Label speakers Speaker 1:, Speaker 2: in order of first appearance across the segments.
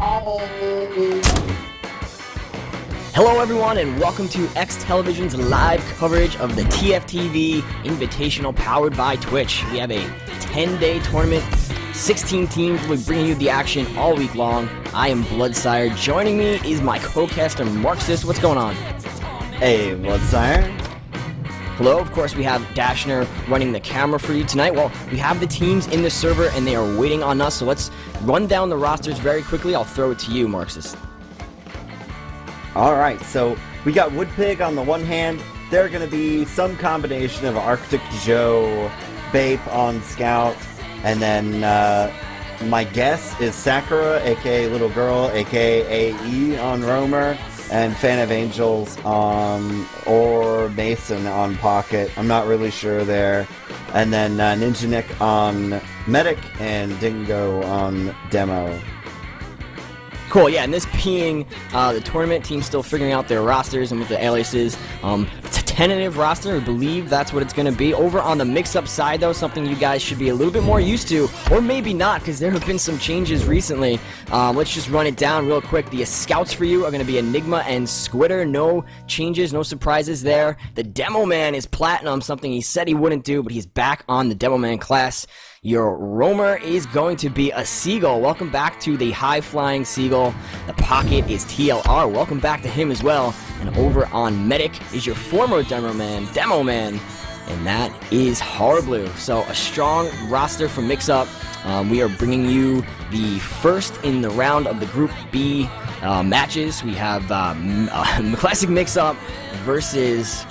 Speaker 1: Hello everyone and welcome to eXtelevision's live coverage of the TFTV Invitational powered by Twitch. We have a 10-day tournament, 16 teams. We'll be bringing you the action all week long. I am Bloodsire. Joining me is my co-caster Marxist. What's going on?
Speaker 2: Hey, Bloodsire.
Speaker 1: Hello, of course we have Dashner running the camera for you tonight. Well, we have the teams in the server and they are waiting on us, so let's run down the rosters very quickly. I'll throw it to you, Marxist.
Speaker 2: Alright, so we got Woodpig on the one hand. They're going to be some combination of Arctic Joe, Bape on Scout, and then my guess is Sakura, aka Little Girl, aka AE on Roamer, and Fan of Angels on, or Mason on Pocket. I'm not really sure there. And then Ninja Nick on Medic, and Dingo on Demo.
Speaker 1: Cool, yeah, and this being the tournament, team's still figuring out their rosters and what the aliases. It's a tentative roster, I believe that's what it's going to be. Over on the mix-up side, though, something you guys should be a little bit more used to, or maybe not, because there have been some changes recently. Let's just run it down real quick. The scouts for you are going to be Enigma and Squitter. No changes, no surprises there. The Demo Man is Platinum, something he said he wouldn't do, but he's back on the Demo Man class. Your Roamer is going to be a Seagull. Welcome back to the high-flying Seagull. The Pocket is TLR. Welcome back to him as well. And over on Medic is your former Demo Man, and that is Harblue. So a strong roster from Mixup. We are bringing you the first in the round of the Group B matches. We have Classic Mixup versus...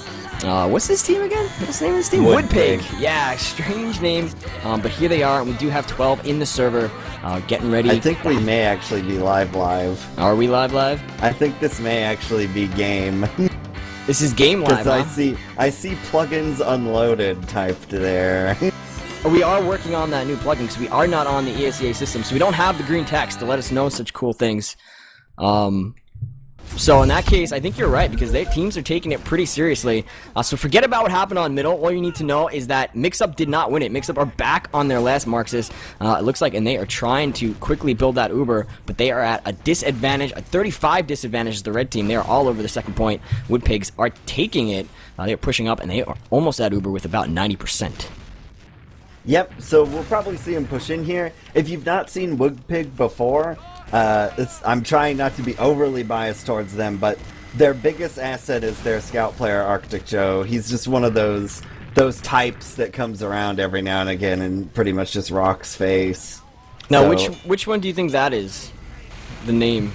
Speaker 1: what's this team again? What's the name of this team? Woodpig. Yeah, strange name. But here they are, and we do have 12 in the server, getting ready.
Speaker 2: I think we may actually be live.
Speaker 1: Are we live?
Speaker 2: I think this may actually be game.
Speaker 1: This is game live, huh?
Speaker 2: I see plugins unloaded typed there.
Speaker 1: We are working on that new plugin, because we are not on the ESEA system, so we don't have the green text to let us know such cool things. So in that case, I think you're right, because teams are taking it pretty seriously. So forget about what happened on middle. All you need to know is that Mixup did not win it. Mixup are back on their last Marxist, it looks like, and they are trying to quickly build that Uber, but they are at a disadvantage, a 35 disadvantage is the red team. They are all over the second point. Woodpigs are taking it. They are pushing up, and they are almost at Uber with about 90%.
Speaker 2: Yep, so we'll probably see him push in here. If you've not seen Woodpig before... I'm trying not to be overly biased towards them, but their biggest asset is their scout player, Arctic Joe. He's just one of those types that comes around every now and again and pretty much just rocks face.
Speaker 1: Now, so, which one do you think that is? The name?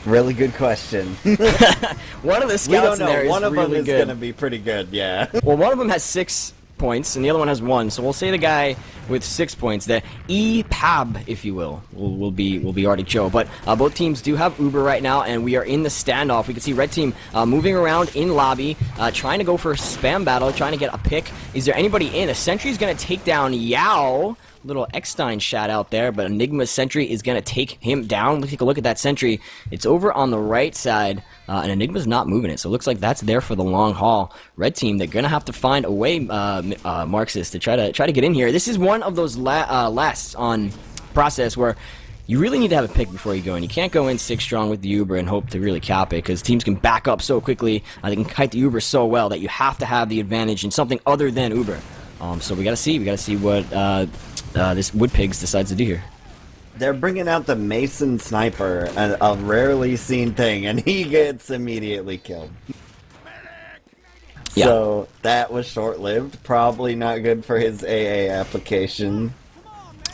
Speaker 2: Really good question.
Speaker 1: One of the scouts in there is really good.
Speaker 2: One of them is going to be pretty good, yeah.
Speaker 1: Well, one of them has 6 points, and the other one has 1. So we'll say the guy with 6 points, the EPAB, if you will be Arctic Joe. But both teams do have Uber right now, and we are in the standoff. We can see red team moving around in lobby, trying to go for a spam battle, trying to get a pick. Is there anybody in? A sentry's going to take down Yao. Little Eckstein shot out there, but Enigma's sentry is going to take him down. Let's take a look at that sentry. It's over on the right side, and Enigma's not moving it, so it looks like that's there for the long haul. Red team, they're going to have to find a way, Marxist, to try to get in here. This is one of those lasts on process where you really need to have a pick before you go in. You can't go in 6 strong with the Uber and hope to really cap it, because teams can back up so quickly. They can kite the Uber so well that you have to have the advantage in something other than Uber. So we gotta see what this Woodpigs decides to do here.
Speaker 2: They're bringing out the Mason Sniper, a rarely seen thing, and he gets immediately killed. Yeah. So that was short-lived. Probably not good for his AA application.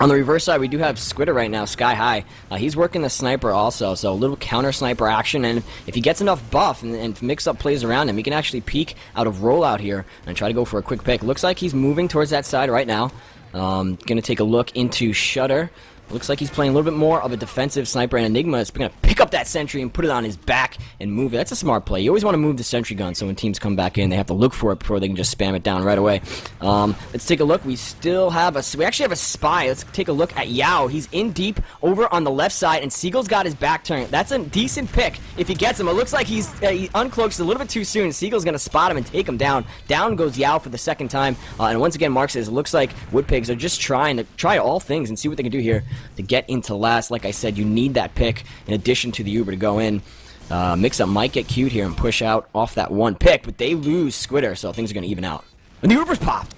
Speaker 1: On the reverse side, we do have Squitter right now, sky high. He's working the sniper also, so a little counter sniper action, and if he gets enough buff and Mixup plays around him, he can actually peek out of rollout here and try to go for a quick pick. Looks like he's moving towards that side right now. Gonna take a look into Shutter. Looks like he's playing a little bit more of a defensive sniper, and Enigma is going to pick up that sentry and put it on his back and move it. That's a smart play. You always want to move the sentry gun, so when teams come back in, they have to look for it before they can just spam it down right away. Let's take a look. We still have we actually have a spy. Let's take a look at Yao. He's in deep over on the left side, and Seagull's got his back turned. That's a decent pick if he gets him. It looks like he uncloaks a little bit too soon. Seagull's going to spot him and take him down. Down goes Yao for the second time, and once again, Mark says it looks like Woodpigs are just trying to try all things and see what they can do here. to get into last. Like I said, you need that pick in addition to the Uber to go in. Mixup might get cute here and push out off that one pick, but they lose Squitter, so things are going to even out. And the Uber's popped!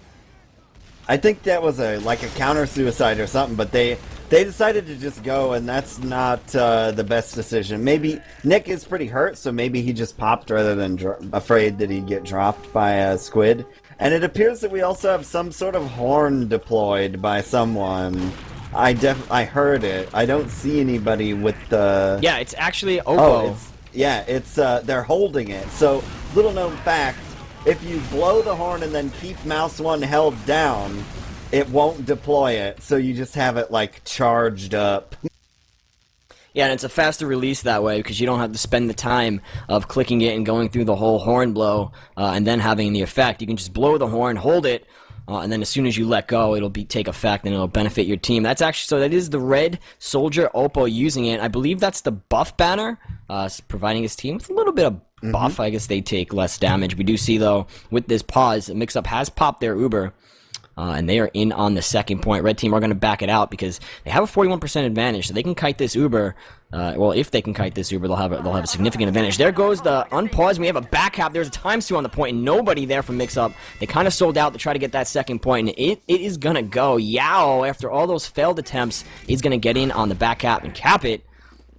Speaker 2: I think that was like a counter-suicide or something, but they decided to just go, and that's not the best decision. Maybe Nick is pretty hurt, so maybe he just popped rather than afraid that he'd get dropped by a squid. And it appears that we also have some sort of horn deployed by someone. I heard it. I don't see anybody with the...
Speaker 1: Yeah, it's actually
Speaker 2: Oppo.
Speaker 1: Oh,
Speaker 2: They're holding it. So, little known fact, if you blow the horn and then keep mouse 1 held down, it won't deploy it, so you just have it, like, charged up.
Speaker 1: Yeah, and it's a faster release that way because you don't have to spend the time of clicking it and going through the whole horn blow and then having the effect. You can just blow the horn, hold it, and then as soon as you let go, it'll take effect and it'll benefit your team. That's actually, so that is the red soldier Oppo using it. I believe that's the buff banner, providing his team with a little bit of buff. I guess they take less damage. We do see, though, with this pause, Mixup has popped their Uber. And they are in on the second point. Red team are going to back it out because they have a 41% advantage, so they can kite this Uber. Well, if they can kite this Uber, they'll have a significant advantage. There goes the unpause. We have a back cap. There's a times 2 on the point, and nobody there from Mixup. They kind of sold out to try to get that second point, and it is going to go. Yao, after all those failed attempts, is going to get in on the back cap and cap it.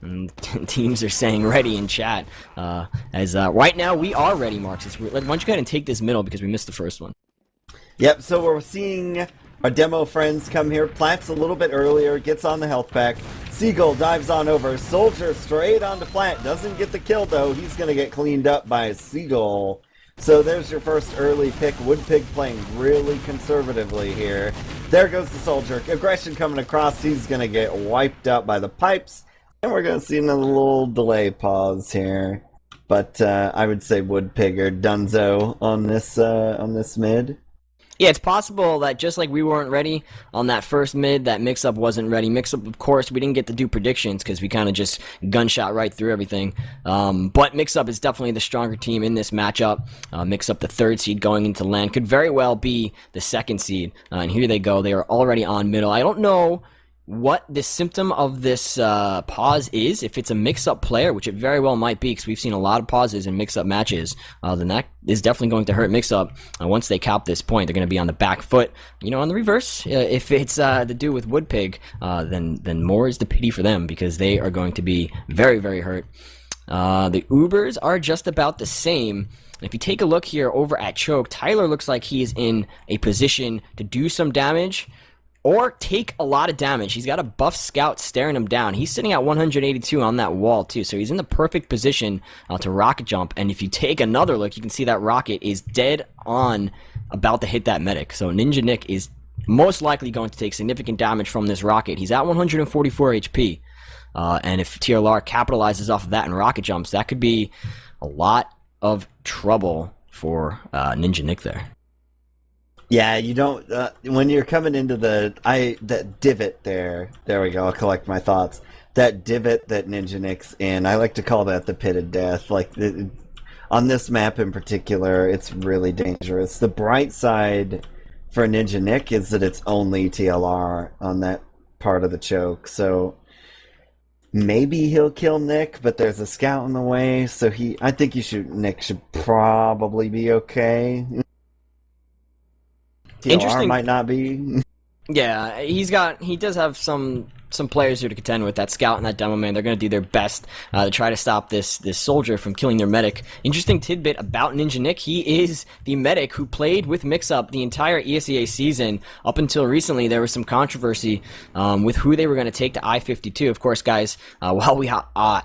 Speaker 1: And teams are saying ready in chat. Right now, we are ready, Marxist. Why don't you go ahead and take this middle because we missed the first one.
Speaker 2: Yep, so we're seeing our demo friends come here. Platt's a little bit earlier, gets on the health pack. Seagull dives on over. Soldier straight onto Platt. Doesn't get the kill, though. He's going to get cleaned up by Seagull. So there's your first early pick. Woodpig playing really conservatively here. There goes the Soldier. Aggression coming across. He's going to get wiped out by the pipes. And we're going to see another little delay pause here. But I would say Woodpig or Dunzo on this mid.
Speaker 1: Yeah, it's possible that just like we weren't ready on that first mid, that Mixup wasn't ready. Mixup, of course, we didn't get to do predictions because we kind of just gunshot right through everything. But Mixup is definitely the stronger team in this matchup. Mixup, the 3rd seed going into LAN, could very well be the 2nd seed. And here they go. They are already on middle. I don't know what the symptom of this pause is. If it's a Mixup player, which it very well might be, because we've seen a lot of pauses in Mixup matches, then that is definitely going to hurt Mixup. Once they cap this point, they're going to be on the back foot. You know, on the reverse, if it's to do with Woodpig, then more is the pity for them, because they are going to be very, very hurt. The Ubers are just about the same. If you take a look here over at Choke, Tyler looks like he is in a position to do some damage or take a lot of damage. He's got a buff scout staring him down. He's sitting at 182 on that wall, too, so he's in the perfect position to rocket jump. And if you take another look, you can see that rocket is dead on about to hit that medic. So Ninja Nick is most likely going to take significant damage from this rocket. He's at 144 HP. And if TLR capitalizes off of that and rocket jumps, that could be a lot of trouble for Ninja Nick there.
Speaker 2: Yeah, you don't, when you're coming into that divot there we go, I'll collect my thoughts. That divot that Ninja Nick's in, I like to call that the pit of death. Like, on this map in particular, it's really dangerous. The bright side for Ninja Nick is that it's only TLR on that part of the choke, so maybe he'll kill Nick, but there's a scout in the way, so I think Nick should probably be okay. TLR might not be.
Speaker 1: Yeah, he does have some players here to contend with. That scout and that demo man, they're going to do their best to try to stop this soldier from killing their medic. Interesting tidbit about Ninja Nick, he is the medic who played with Mixup the entire ESEA season. Up until recently, there was some controversy with who they were going to take to I-52. Of course, guys, while we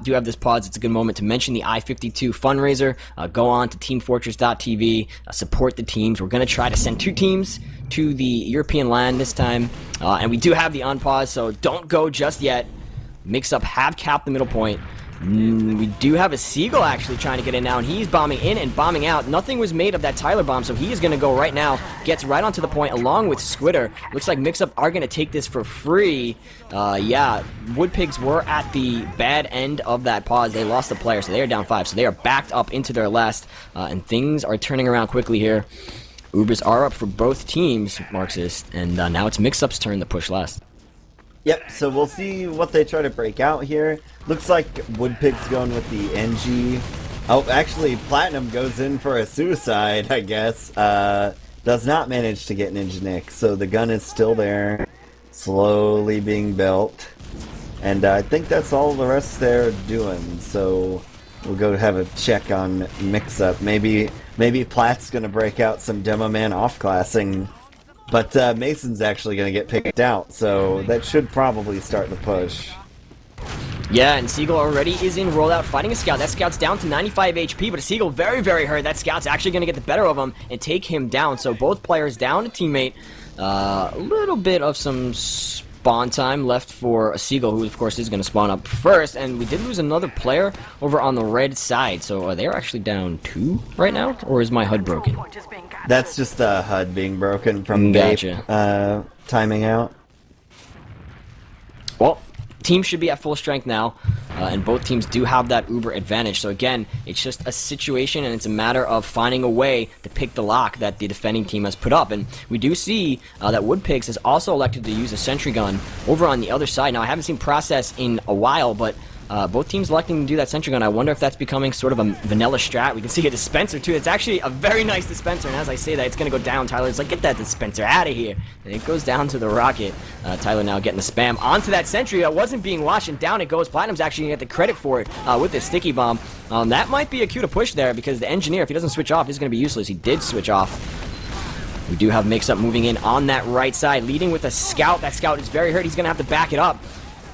Speaker 1: do have this pause, it's a good moment to mention the I-52 fundraiser. Go on to teamfortress.tv, support the teams. We're going to try to send 2 teams to the European LAN this time, and we do have the unpause, so don't go just yet. Mixup have capped the middle point. We do have a Seagull actually trying to get in now, and he's bombing in and bombing out. Nothing was made of that Tyler bomb, so he is going to go right now, gets right onto the point along with Squitter. Looks like Mixup are going to take this for free. Yeah, Woodpigs were at the bad end of that pause. They lost the player, so they are down 5, so they are backed up into their last, and things are turning around quickly here. Ubers are up for both teams, Marxist, and now it's Mixup's turn to push last.
Speaker 2: Yep, so we'll see what they try to break out here. Looks like Woodpig's going with the NG. Oh, actually, Platinum goes in for a suicide, I guess. Does not manage to get Ninja Nick, so the gun is still there, slowly being built. And I think that's all the rest they're doing, so we'll go have a check on Mixup. Maybe Platt's gonna break out some Demo Man off-classing. But Mason's actually going to get picked out, so that should probably start the push.
Speaker 1: Yeah, and Seagull already is in rollout fighting a Scout. That Scout's down to 95 HP, but a Seagull very, very hurt. That Scout's actually going to get the better of him and take him down. So both players down a teammate. A little bit of some spawn time left for a Seagull, who of course is going to spawn up first. And we did lose another player over on the red side. So they're actually down 2 right now, or is my HUD broken?
Speaker 2: That's just the HUD being broken from the timing out.
Speaker 1: Well, teams should be at full strength now, and both teams do have that uber advantage. So again, it's just a situation, and it's a matter of finding a way to pick the lock that the defending team has put up. And we do see that Woodpigs has also elected to use a sentry gun over on the other side. Now, I haven't seen Process in a while, but both teams electing to do that sentry gun. I wonder if that's becoming sort of a vanilla strat. We can see a dispenser too. It's actually a very nice dispenser, and as I say that, it's going to go down. Tyler's like, get that dispenser out of here. And it goes down to the rocket. Tyler now getting the spam onto that sentry that wasn't being watched, and down it goes. Platinum's actually going to get the credit for it with this sticky bomb. That might be a cue to push there, because the engineer, if he doesn't switch off, is going to be useless. He did switch off. We do have Mixup moving in on that right side, leading with a Scout. That Scout is very hurt. He's going to have to back it up.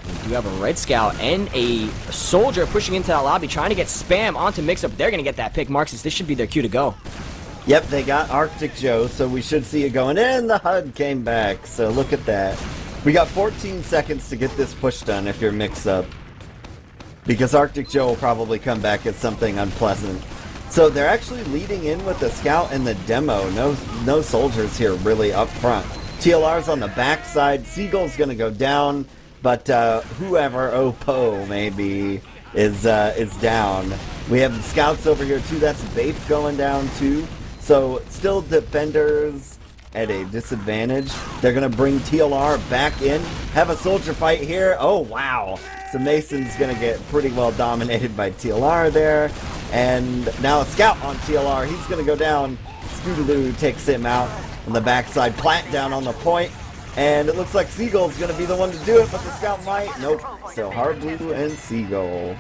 Speaker 1: We do have a red Scout and a soldier pushing into that lobby, trying to get spam onto Mixup. They're going to get that pick. Marxist, this should be their cue to go.
Speaker 2: Yep, they got Arctic Joe, so we should see it going in. The HUD came back, so look at that. We got 14 seconds to get this push done if you're Mixup, because Arctic Joe will probably come back as something unpleasant. So they're actually leading in with the Scout and the demo. No soldiers here really up front. TLR's on the backside. Seagull's going to go down. But whoever Oppo maybe is down. We have the Scouts over here too. That's Bape going down too. So still defenders at a disadvantage. They're gonna bring TLR back in. Have a soldier fight here. Oh wow! So Mason's gonna get pretty well dominated by TLR there. And now a Scout on TLR. He's gonna go down. Scootaloo takes him out on the backside. Plant down on the point. And it looks like Seagull's going to be the one to do it, but the Scout might. Nope. So Hard Blue and Seagull.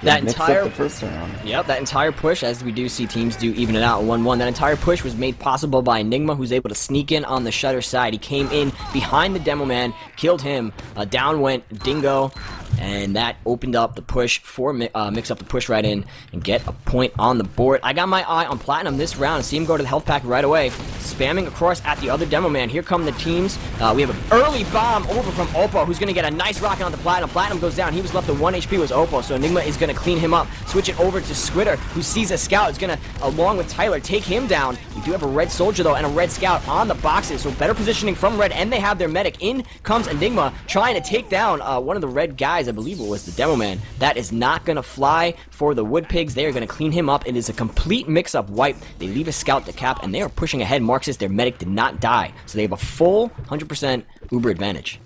Speaker 1: That entire
Speaker 2: the first round.
Speaker 1: Yep, that entire push, as we do see teams do even it out 1-1. That entire push was made possible by Enigma, who's able to sneak in on the shutter side. He came in behind the Demo Man, killed him. Down went Dingo. And that opened up the push for Mixup to push right in and get a point on the board. I got my eye on Platinum this round. See him go to the health pack right away. Spamming across at the other Demo Man. Here come the teams. We have an early bomb over from Oppo, who's going to get a nice rocket on the Platinum. Platinum goes down. He was left to 1 HP was Oppo, so Enigma is going to clean him up. Switch it over to Squitter, who sees a Scout. Is going to, along with Tyler, take him down. We do have a red soldier, though, and a red Scout on the boxes, so better positioning from red, and they have their medic. In comes Enigma, trying to take down one of the red guys. I believe it was the Demo Man. That is not going to fly for the Woodpigs. They are going to clean him up. It is a complete mix-up wipe. They leave a Scout to cap, and they are pushing ahead. Marxist, their medic, did not die, so they have a full 100% Uber advantage.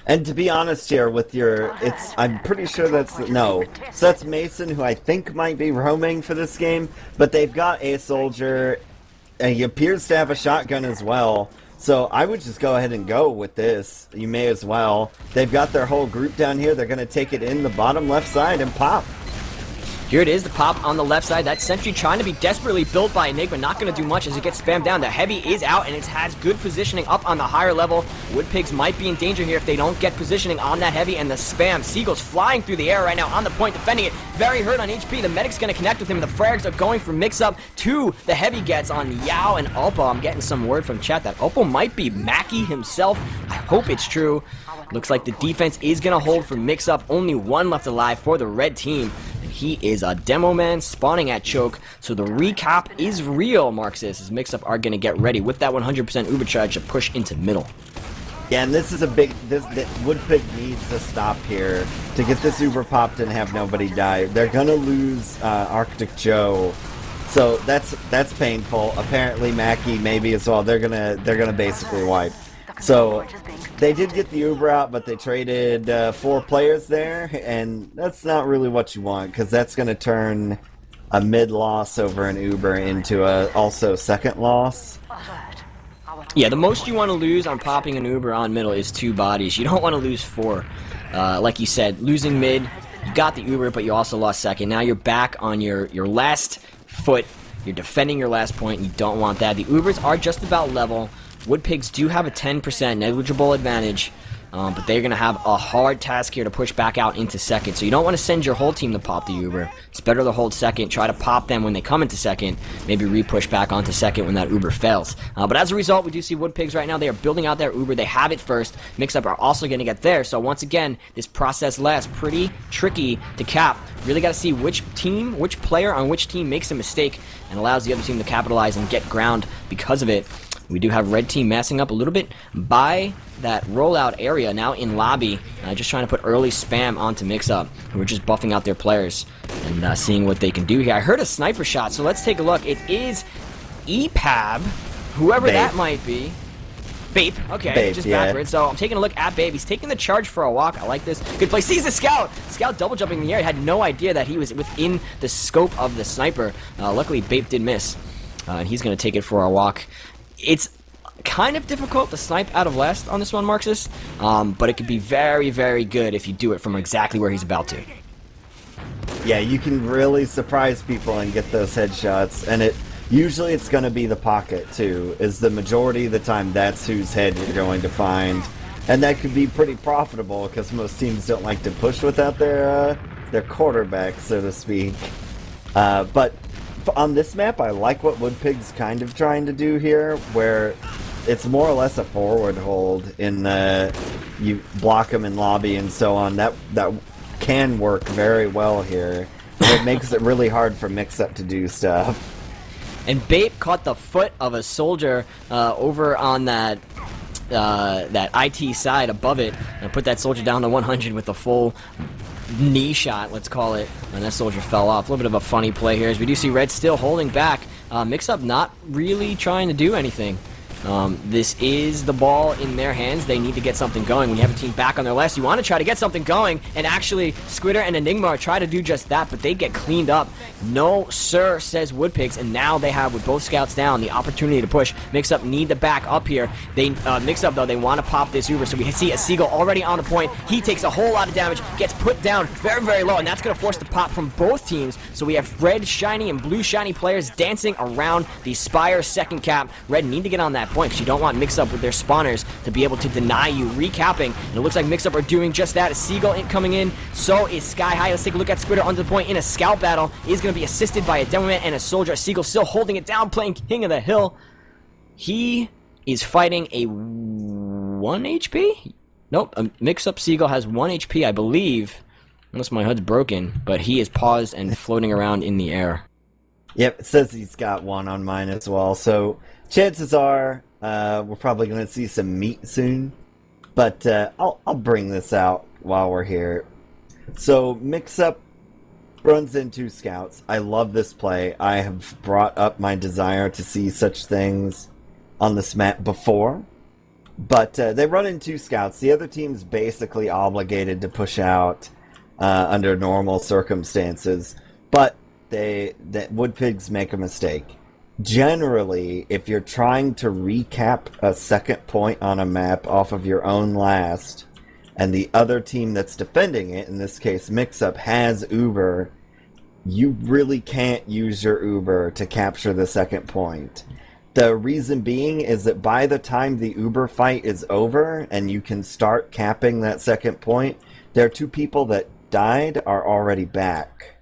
Speaker 2: And to be honest here with your, I'm pretty sure that's, no. So that's Mason, who I think might be roaming for this game, but they've got a soldier, and he appears to have a shotgun as well. So I would just go ahead and go with this. You may as well. They've got their whole group down here. They're going to take it in the bottom left side and pop.
Speaker 1: Here it is, the pop on the left side. That sentry trying to be desperately built by Enigma. Not going to do much as it gets spammed down. The heavy is out, and it has good positioning up on the higher level. Woodpigs might be in danger here if they don't get positioning on that heavy and the spam. Seagull's flying through the air right now on the point, defending it. Very hurt on HP. The medic's going to connect with him. The frags are going for mix-up. 2, the heavy gets on Yao and Oppo. I'm getting some word from chat that Oppo might be Mackie himself. I hope it's true. Looks like the defense is going to hold for mix-up. Only 1 left alive for the red team. He is a Demo Man spawning at choke, so the recap is real, Marxist, as Mixup are going to get ready with that 100% Uber charge to push into middle.
Speaker 2: Yeah, and this is a big, Woodpig needs to stop here to get this Uber popped and have nobody die. They're going to lose Arctic Joe, so that's painful. Apparently Mackie maybe as well. They're gonna basically wipe. So they did get the Uber out, but they traded 4 players there, and that's not really what you want, because that's going to turn a mid-loss over an Uber into a also second loss.
Speaker 1: Yeah, the most you want to lose on popping an Uber on middle is 2 bodies. You don't want to lose 4. Like you said, losing mid, you got the Uber, but you also lost second. Now you're back on your last foot. You're defending your last point, and you don't want that. The Ubers are just about level. Woodpigs do have a 10% negligible advantage, but they're going to have a hard task here to push back out into second. So you don't want to send your whole team to pop the Uber. It's better to hold second, try to pop them when they come into second, maybe re-push back onto second when that Uber fails. But as a result, we do see Woodpigs right now. They are building out their Uber. They have it first. Mixup are also going to get there. So once again, this process lasts pretty tricky to cap. Really got to see which team, which player on which team makes a mistake and allows the other team to capitalize and get ground because of it. We do have red team massing up a little bit by that rollout area now in lobby, just trying to put early spam onto Mixup, who are just buffing out their players and seeing what they can do here. I heard a sniper shot, so let's take a look. It is EPAB, whoever that might be. Bape, okay,
Speaker 2: Bape,
Speaker 1: just
Speaker 2: yeah.
Speaker 1: backwards. So I'm taking a look at Bape. He's taking the charge for a walk. I like this. Good play. Sees the scout. Scout double jumping in the air. Had no idea that he was within the scope of the sniper. Luckily, Bape did miss, and he's going to take it for a walk. It's kind of difficult to snipe out of last on this one, Marxist, but it could be very, very good if you do it from exactly where he's about to.
Speaker 2: Yeah, you can really surprise people and get those headshots, and usually it's going to be the pocket too, is the majority of the time that's whose head you're going to find, and that could be pretty profitable because most teams don't like to push without their quarterback, so to speak. But on this map, I like what Woodpig's kind of trying to do here, where it's more or less a forward hold in you block them in lobby and so on. That can work very well here. It makes it really hard for Mixup to do stuff.
Speaker 1: And Bape caught the foot of a soldier over on that IT side above it, and put that soldier down to 100 with a full knee shot, let's call it, and that soldier fell off. A little bit of a funny play here as we do see Red still holding back. Mixup not really trying to do anything. This is the ball in their hands. They need to get something going. When you have a team back on their last, you want to try to get something going, and actually Squitter and Enigma try to do just that, but they get cleaned up. No sir, says Woodpigs, and now they have, with both scouts down, the opportunity to push. Mixup need to back up here. They Mixup, though, they want to pop this Uber, so we see a Seagull already on the point. He takes a whole lot of damage, gets put down very, very low, and that's going to force the pop from both teams. So we have red shiny and blue shiny players dancing around the Spire second cap. Red need to get on that point, because you don't want Mixup with their spawners to be able to deny you recapping. And it looks like Mixup are doing just that. A Seagull coming in, so is Sky High. Let's take a look at Squitter under the point in a scout battle. Is going to be assisted by a Demoman and a soldier. Seagull still holding it down, playing King of the Hill. He is fighting a 1 HP? Nope, a Mixup Seagull has 1 HP, I believe. Unless my HUD's broken, but he is paused and floating around in the air.
Speaker 2: Yep, it says he's got 1 on mine as well, so chances are we're probably going to see some meat soon, but I'll bring this out while we're here. So Mixup runs into scouts. I love this play. I have brought up my desire to see such things on this map before, but they run into scouts. The other team's basically obligated to push out under normal circumstances, but Woodpigs make a mistake. Generally, if you're trying to recap a second point on a map off of your own last, and the other team that's defending it, in this case Mixup, has Uber, you really can't use your Uber to capture the second point. The reason being is that by the time the Uber fight is over and you can start capping that second point, there are 2 people that died are already back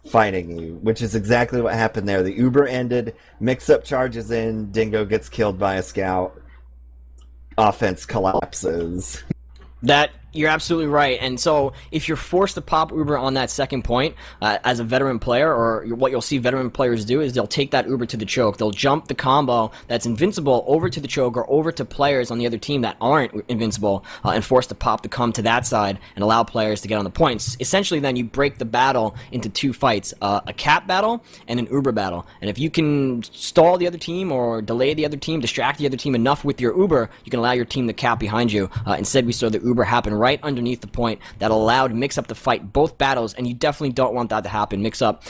Speaker 2: fighting you, which is exactly what happened there. The Uber ended, Mixup charges in, Dingo gets killed by a scout, offense collapses.
Speaker 1: That You're absolutely right. And so if you're forced to pop Uber on that second point, as a veteran player, or what you'll see veteran players do is they'll take that Uber to the choke. They'll jump the combo that's invincible over to the choke or over to players on the other team that aren't invincible, and force to pop the come to that side and allow players to get on the points. Essentially, then you break the battle into two fights, a cap battle and an Uber battle. And if you can stall the other team or delay the other team, distract the other team enough with your Uber, you can allow your team to cap behind you. Instead, we saw the Uber happen right underneath the point that allowed Mixup to fight both battles, and you definitely don't want that to happen. Mixup,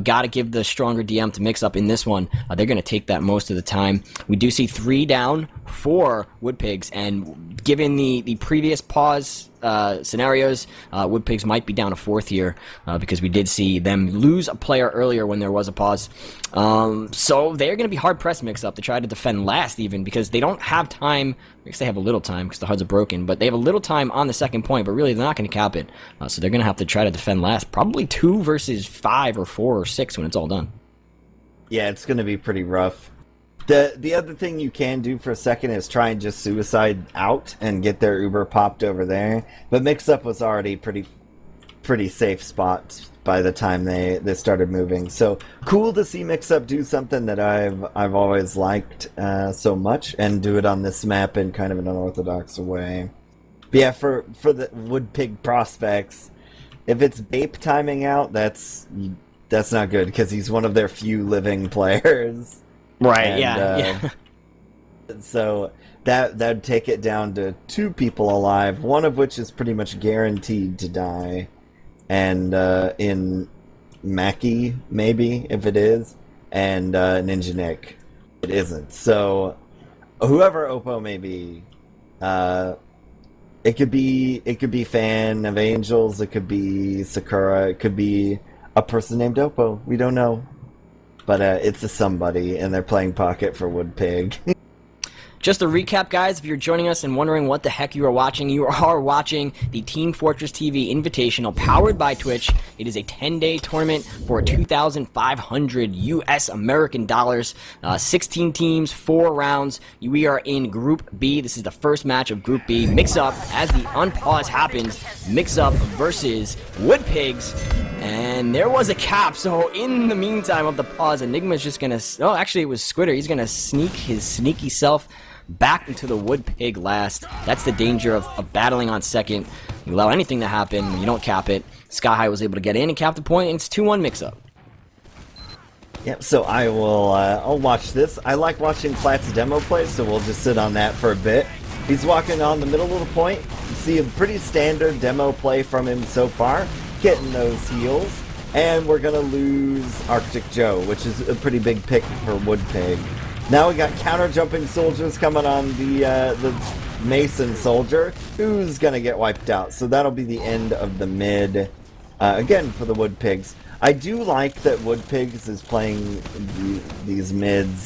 Speaker 1: got to give the stronger DM to Mixup in this one. They're going to take that most of the time. We do see 3 down for Woodpigs, and given the previous pause scenarios, Woodpigs might be down a 4th here, because we did see them lose a player earlier when there was a pause. So they're going to be hard-pressed Mixup to try to defend last, even, because they don't have time. I guess they have a little time because the HUDs are broken, but they have a little time on the second point, but really they're not going to cap it. So they're going to have to try to defend last, probably 2 versus 5 or 4 or 6 when it's all done.
Speaker 2: Yeah, it's going to be pretty rough. The other thing you can do for a second is try and just suicide out and get their Uber popped over there. But Mixup was already pretty safe spots by the time they started moving. So cool to see Mixup do something that I've always liked so much, and do it on this map in kind of an unorthodox way. But yeah, for the Woodpig prospects, if it's Bape timing out, that's not good, because he's one of their few living players.
Speaker 1: Right,
Speaker 2: And,
Speaker 1: yeah.
Speaker 2: So that'd take it down to 2 people alive, one of which is pretty much guaranteed to die. And in Mackie, maybe, if it is, and Ninja Nick, it isn't. So whoever Oppo may be, it could be Fan of Angels, it could be Sakura, it could be a person named Oppo. We don't know. But it's a somebody, and they're playing Pocket for Woodpig.
Speaker 1: Just a recap, guys, if you're joining us and wondering what the heck you are watching the Team Fortress TV Invitational powered by Twitch. It is a 10-day tournament for 2,500 US American dollars. 16 teams, 4 rounds. We are in Group B. This is the first match of Group B. Mix-Up, as the unpause happens, Mix-Up versus Woodpigs. And there was a cap, so in the meantime of the pause, Enigma's just gonna... Oh, actually, it was Squitter. He's gonna sneak his sneaky self back into the Woodpig last. That's the danger of battling on second. You allow anything to happen, you don't cap it. Sky High was able to get in and cap the point, and it's 2-1 Mix-Up.
Speaker 2: Yep, so I will, I'll watch this. I like watching Platt's demo play, so we'll just sit on that for a bit. He's walking on the middle of the point. You see a pretty standard demo play from him so far, getting those heals. And we're gonna lose Arctic Joe, which is a pretty big pick for Woodpig. Now we got counter-jumping soldiers coming on the Mason soldier, who's gonna get wiped out. So that'll be the end of the mid, again, for the Woodpigs. I do like that Woodpigs is playing these mids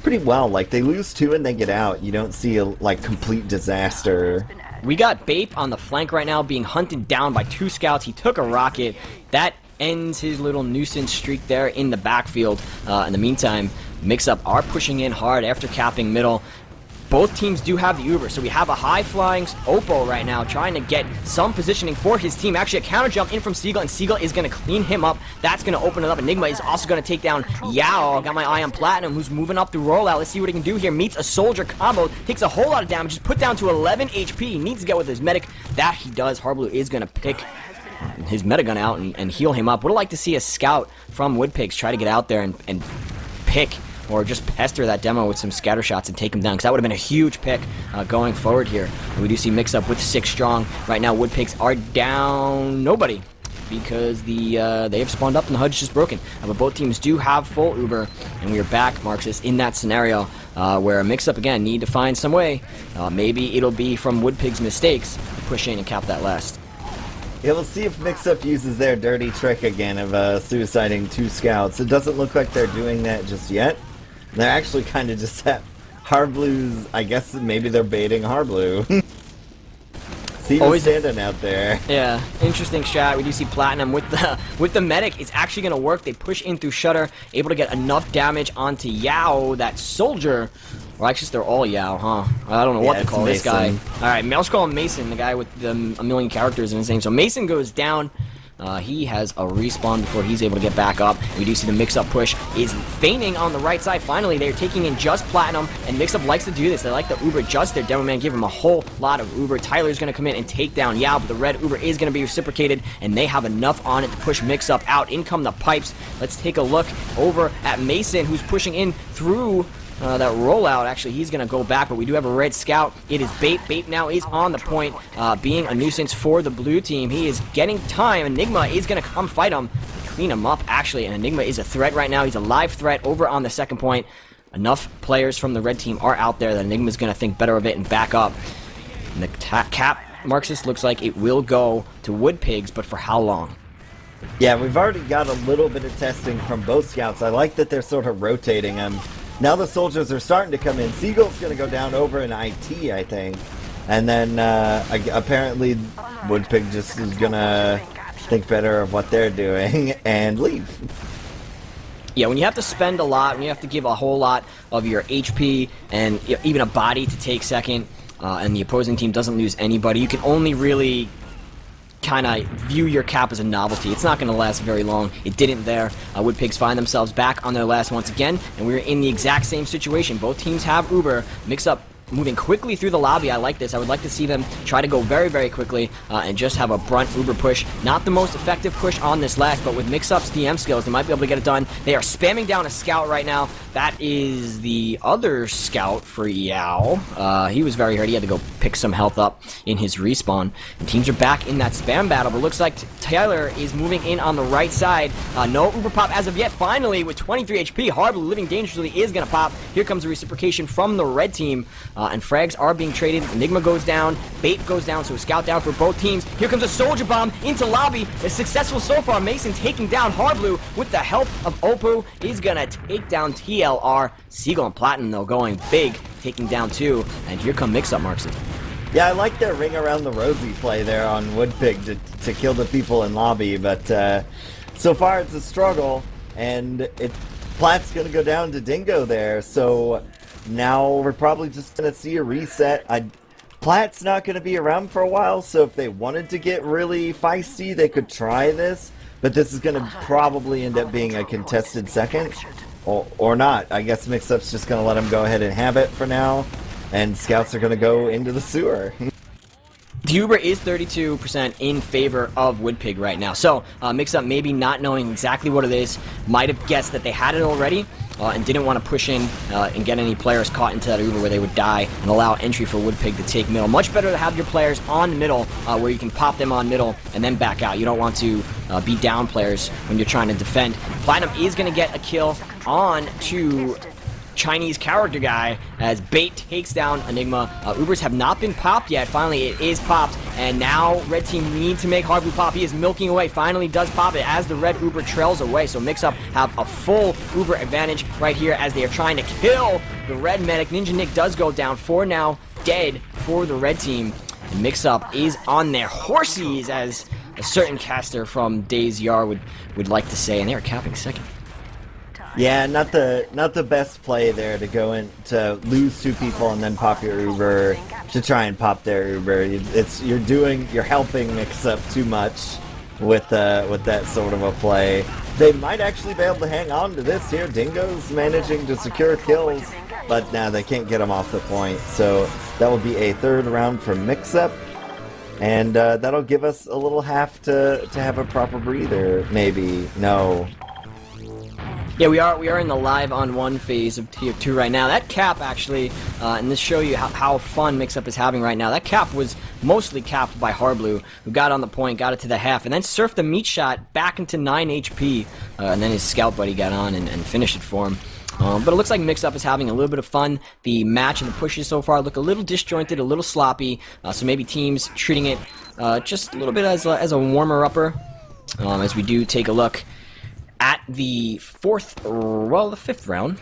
Speaker 2: pretty well. Like, they lose 2 and they get out. You don't see a, like, complete disaster.
Speaker 1: We got Bape on the flank right now being hunted down by 2 scouts. He took a rocket. That ends his little nuisance streak there in the backfield. In the meantime, Mix-Up are pushing in hard after capping middle. Both teams do have the Uber, so we have a high-flying Oppo right now trying to get some positioning for his team. Actually, a counter jump in from Seagull, and Seagull is going to clean him up. That's going to open it up. Enigma is also going to take down Yao. Got my eye on Platinum, who's moving up through rollout. Let's see what he can do here. Meets a soldier combo, takes a whole lot of damage, is put down to 11 HP. He needs to get with his medic. That he does. Harblue is going to pick his metagun out and heal him up. Would have liked to see a scout from Woodpigs try to get out there and pick or just pester that demo with some scatter shots and take him down, because that would have been a huge pick going forward here. And we do see Mix-Up with 6 strong. Right now, Woodpigs are down nobody, because they have spawned up and the HUD's just broken. But both teams do have full Uber, and we are back, Marxist, in that scenario where Mix-Up, again, need to find some way. Maybe it'll be from Woodpig's mistakes to push in and cap that last.
Speaker 2: Yeah, we'll see if Mix-Up uses their dirty trick again of suiciding 2 scouts. It doesn't look like they're doing that just yet. They're actually kind of just at Harblue's. I guess maybe they're baiting Harblue. See him standing out there.
Speaker 1: Yeah, interesting shot. We do see Platinum with the medic. It's actually going to work. They push in through Shutter, able to get enough damage onto Yao, that soldier. Well, actually, they're all Yao, huh? I don't know what to call this guy. Alright, I'll just call him Mason, the guy with a million characters in his name. So Mason goes down. He has a respawn before he's able to get back up. We do see the Mix-Up push is feigning on the right side. Finally, they're taking in just Platinum, and Mix-Up likes to do this. They like the Uber just their Demo Man, give him a whole lot of Uber. Tyler's going to come in and take down Yao, but the red Uber is going to be reciprocated, and they have enough on it to push Mix-Up out. In come the pipes. Let's take a look over at Mason, who's pushing in through that rollout. Actually, he's going to go back, but we do have a red scout. It is Bait. Bait now is on the point, being a nuisance for the blue team. He is getting time. Enigma is going to come fight him, clean him up, actually, and Enigma is a threat right now. He's a live threat over on the second point. Enough players from the red team are out there that Enigma's going to think better of it and back up. And the cap Marxist looks like it will go to Woodpigs, but for how long?
Speaker 2: Yeah, we've already got a little bit of testing from both scouts. I like that they're sort of rotating them. Now the soldiers are starting to come in. Seagull's going to go down over in IT, I think. And then apparently Woodpig just is going to think better of what they're doing and leave.
Speaker 1: Yeah, when you have to spend a lot, when you have to give a whole lot of your HP and even a body to take second, and the opposing team doesn't lose anybody, you can only really kind of view your cap as a novelty. It's not going to last very long. It didn't there. Woodpigs find themselves back on their last once again, and we're in the exact same situation. Both teams have Uber. Mix-Up moving quickly through the lobby. I like this. I would like to see them try to go very, very quickly and just have a brunt Uber push. Not the most effective push on this last, but with Mix-Up's DM skills, they might be able to get it done. They are spamming down a scout right now. That is the other scout for Yao. He was very hurt. He had to go pick some health up in his respawn. And teams are back in that spam battle, but looks like Tyler is moving in on the right side. No Uber pop as of yet. Finally, with 23 HP, Hardly living dangerously is going to pop. Here comes a reciprocation from the red team. And frags are being traded. Enigma goes down. Bait goes down, so a scout down for both teams. Here comes a soldier bomb into lobby. It's successful so far. Mason taking down Hardblue with the help of Oppo. Is going to take down TLR. Seagull and Platinum, though, going big, taking down two. And here come Mix-Up, Marxist.
Speaker 2: Yeah, I like their ring around the rosy play there on Woodpig to kill the people in lobby, but so far it's a struggle, and Plat's going to go down to Dingo there, so now we're probably just going to see a reset. Plat's not going to be around for a while, so if they wanted to get really feisty, they could try this, but this is going to probably end up being a contested second, or not. I guess Mix-Up's just going to let them go ahead and have it for now, and scouts are going to go into the sewer.
Speaker 1: The Uber is 32% in favor of Woodpig right now. So, Mix-Up maybe not knowing exactly what it is, might have guessed that they had it already, and didn't want to push in and get any players caught into that Uber where they would die and allow entry for Woodpig to take middle. Much better to have your players on middle where you can pop them on middle and then back out. You don't want to be down players when you're trying to defend. Platinum is going to get a kill on to Chinese character guy as Bait takes down Enigma. Ubers have not been popped yet. Finally, it is popped, and now red team need to make Hardblue pop. He is milking away. Finally does pop it as the red Uber trails away. So Mix-Up have a full Uber advantage right here as they are trying to kill the red medic. Ninja Nick does go down. 4 now dead for the red team. And Mix-Up is on their horsies, as a certain caster from Days Yar would like to say, and they are capping second.
Speaker 2: Yeah, not the best play there to go in to lose 2 people and then pop your Uber to try and pop their Uber. You're helping Mix-Up too much with that sort of a play. They might actually be able to hang on to this here. Dingo's managing to secure kills, but now they can't get them off the point. So that will be a 3rd round for Mix-Up, and that'll give us a little half to have a proper breather. Maybe no.
Speaker 1: Yeah, we are in the live on 1 phase of TF2 right now. That cap actually, and this show you how fun Mix-Up is having right now. That cap was mostly capped by Hardblue, who got on the point, got it to the half, and then surfed the meat shot back into 9 HP, and then his scout buddy got on and finished it for him. But it looks like Mix-Up is having a little bit of fun. The match and the pushes so far look a little disjointed, a little sloppy, so maybe teams treating it just a little bit as a warmer-upper, as we do take a look at the 5th round.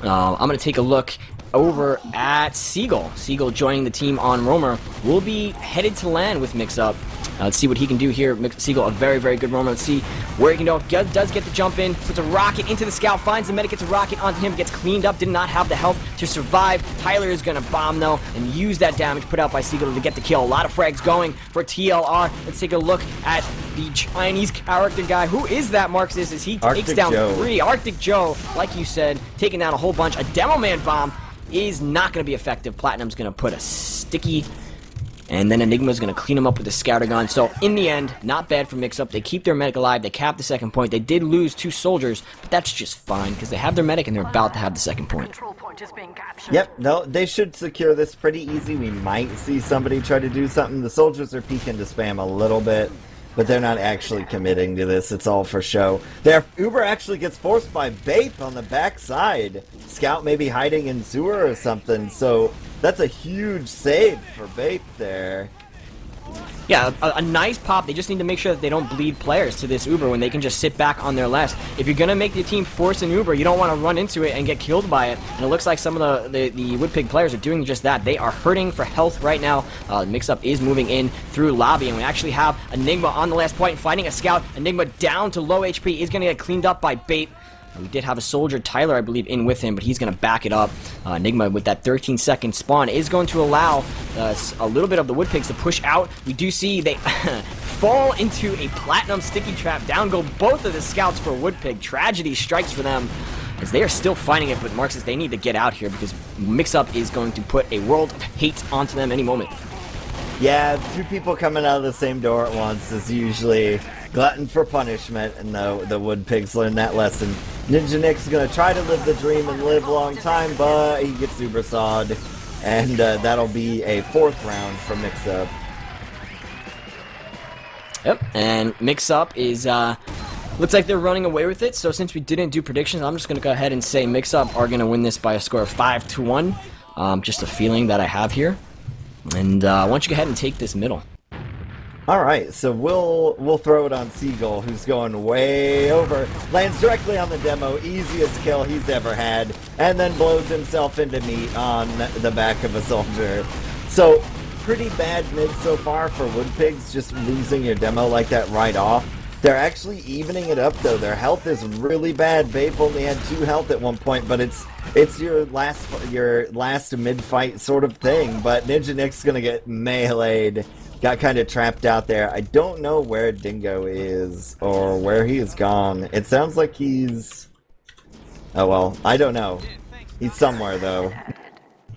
Speaker 1: I'm going to take a look over at Seagull. Seagull joining the team on Roamer will be headed to land with Mixup. Let's see what he can do here. Seagull, a very, very good Roamer. Let's see where he can go. Does get the jump in. Puts a rocket into the scout. Finds the medic. Gets a rocket onto him. Gets cleaned up. Did not have the health to survive. Tyler is going to bomb, though, and use that damage put out by Seagull to get the kill. A lot of frags going for TLR. Let's take a look at the Chinese character guy. Who is that, Marxist? As he takes down 3. Arctic Joe, like you said, taking down a whole bunch. A Demo Man bomb is not going to be effective. Platinum's going to put a sticky, and then Enigma's going to clean him up with a scouter gun. So, in the end, not bad for Mixup. They keep their medic alive. They cap the second point. They did lose 2 soldiers, but that's just fine, because they have their medic, and they're about to have the second point.
Speaker 2: Yep, no, they should secure this pretty easy. We might see somebody try to do something. The soldiers are peeking to spam a little bit, but they're not actually committing to this. It's all for show. Their Uber actually gets forced by Bape on the backside. Scout may be hiding in sewer or something, so that's a huge save for Bape there.
Speaker 1: Yeah, a nice pop. They just need to make sure that they don't bleed players to this Uber when they can just sit back on their left. If you're going to make the team force an Uber, you don't want to run into it and get killed by it. And it looks like some of the Woodpig players are doing just that. They are hurting for health right now. Mixup is moving in through lobby, and we actually have Enigma on the last point fighting a scout. Enigma down to low HP is going to get cleaned up by Bape. We did have a soldier, Tyler, I believe, in with him, but he's going to back it up. Enigma, with that 13-second spawn, is going to allow a little bit of the Woodpigs to push out. We do see they fall into a Platinum sticky trap. Down go both of the scouts for Woodpig. Tragedy strikes for them, as they are still fighting it, but Marxist, they need to get out here, because Mixup is going to put a world of hate onto them any moment.
Speaker 2: Yeah, 2 people coming out of the same door at once is usually glutton for punishment, and the Woodpigs learned that lesson. Ninja Nick's gonna try to live the dream and live a long time, but he gets super sawed, and that'll be a 4th round for Mixup.
Speaker 1: Yep, and Mixup is, looks like they're running away with it, so since we didn't do predictions, I'm just gonna go ahead and say Mixup are gonna win this by a score of 5-1. Just a feeling that I have here. And why don't you go ahead and take this middle?
Speaker 2: Alright, so we'll throw it on Seagull, who's going way over. Lands directly on the demo, easiest kill he's ever had, and then blows himself into meat on the back of a soldier. So, pretty bad mid so far for Woodpigs, just losing your demo like that right off. They're actually evening it up, though. Their health is really bad. Bape only had 2 health at one point, but it's your last mid-fight sort of thing. But Ninja Nick's gonna get meleeed. Got kind of trapped out there. I don't know where Dingo is, or where he has gone. It sounds like he's... Oh well, I don't know. He's somewhere, though.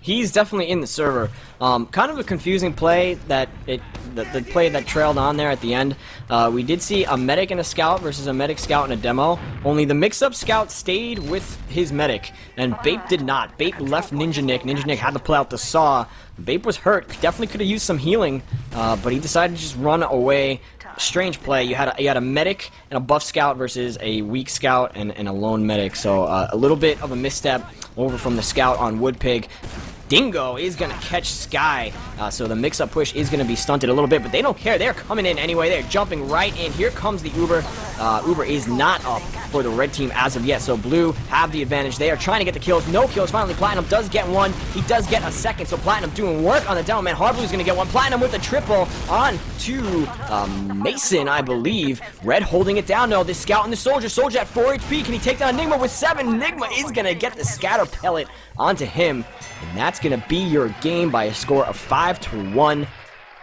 Speaker 1: He's definitely in the server. Kind of a confusing play the play that trailed on there at the end. We did see a medic and a scout versus a medic, scout, and a demo. Only the Mixup scout stayed with his medic, and Bape did not. Bape left Ninja Nick. Ninja Nick had to pull out the saw. Bape was hurt. Definitely could have used some healing, but he decided to just run away. Strange play. You had a medic and a buff scout versus a weak scout and a lone medic. So a little bit of a misstep over from the scout on Woodpig. Dingo is going to catch Sky, so the Mixup push is going to be stunted a little bit, but they don't care. They're coming in anyway. They're jumping right in. Here comes the Uber. Uber is not up for the red team as of yet, so Blue have the advantage. They are trying to get the kills. No kills. Finally, Platinum does get one. He does get a second, so Platinum doing work on the demo man. Harblue's going to get one. Platinum with a triple on to Mason, I believe. Red holding it down, though. The scout and the soldier. Soldier at 4 HP. Can he take down Enigma with 7? Enigma is going to get the scatter pellet onto him. And that's going to be your game by a score of 5-1.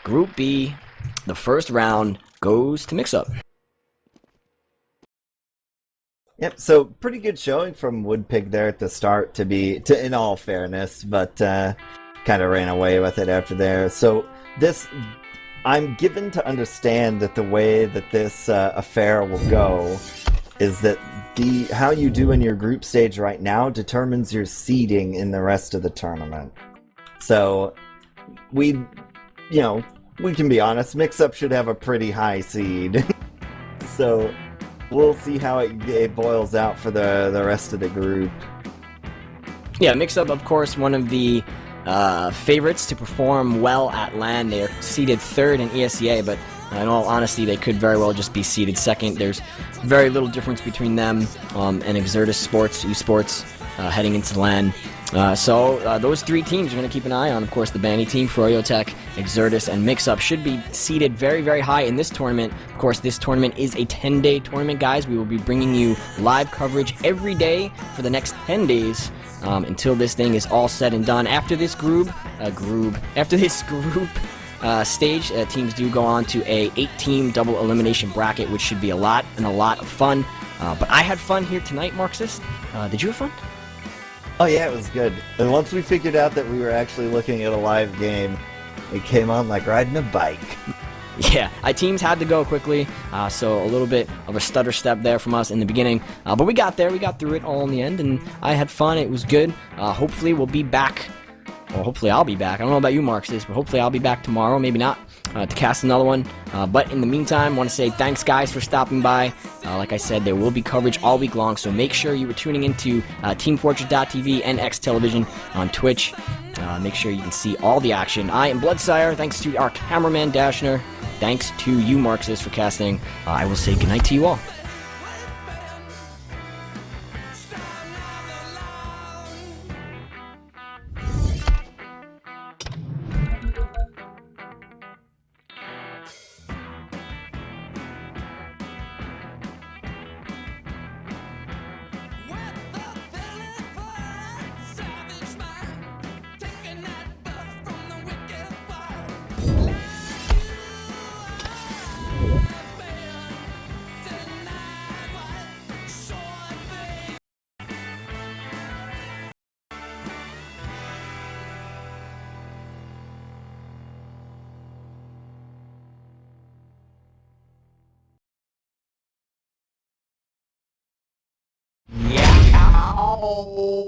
Speaker 1: Group B, the first round goes to Mixup.
Speaker 2: Yep, so pretty good showing from Woodpig there at the start in all fairness, but kind of ran away with it after there. So I'm given to understand that the way that this affair will go is that how you do in your group stage right now determines your seeding in the rest of the tournament. So we can be honest, Mixup should have a pretty high seed. So we'll see how it boils out for the rest of the group.
Speaker 1: Yeah, Mixup, of course, one of the favorites to perform well at LAN. They are seeded 3rd in ESEA, but in all honesty, they could very well just be seeded 2nd. There's very little difference between them and Exertus Sports, esports, heading into LAN. So those three teams you're going to keep an eye on. Of course, the Banny team, Froyotech, Exertus, and Mixup should be seated very, very high in this tournament. Of course, this tournament is a 10-day tournament, guys. We will be bringing you live coverage every day for the next 10 days until this thing is all said and done. After this group stage, teams do go on to a 8-team double elimination bracket, which should be a lot of fun. But I had fun here tonight, Marxist. Did you have fun?
Speaker 2: Oh yeah, it was good. And once we figured out that we were actually looking at a live game, it came on like riding a bike.
Speaker 1: Yeah, teams had to go quickly, so a little bit of a stutter step there from us in the beginning. But we got there, we got through it all in the end, and I had fun, it was good. Hopefully we'll be back, or hopefully I'll be back. I don't know about you, Marxist, but hopefully I'll be back tomorrow, maybe not, to cast another one. But in the meantime, I want to say thanks, guys, for stopping by. Like I said, there will be coverage all week long, so make sure you are tuning into TeamFortress.tv and eXtelevision on Twitch. Make sure you can see all the action. I am Bloodsire. Thanks to our cameraman, Dashner. Thanks to you, Marxist, for casting. I will say goodnight to you all. Yeah.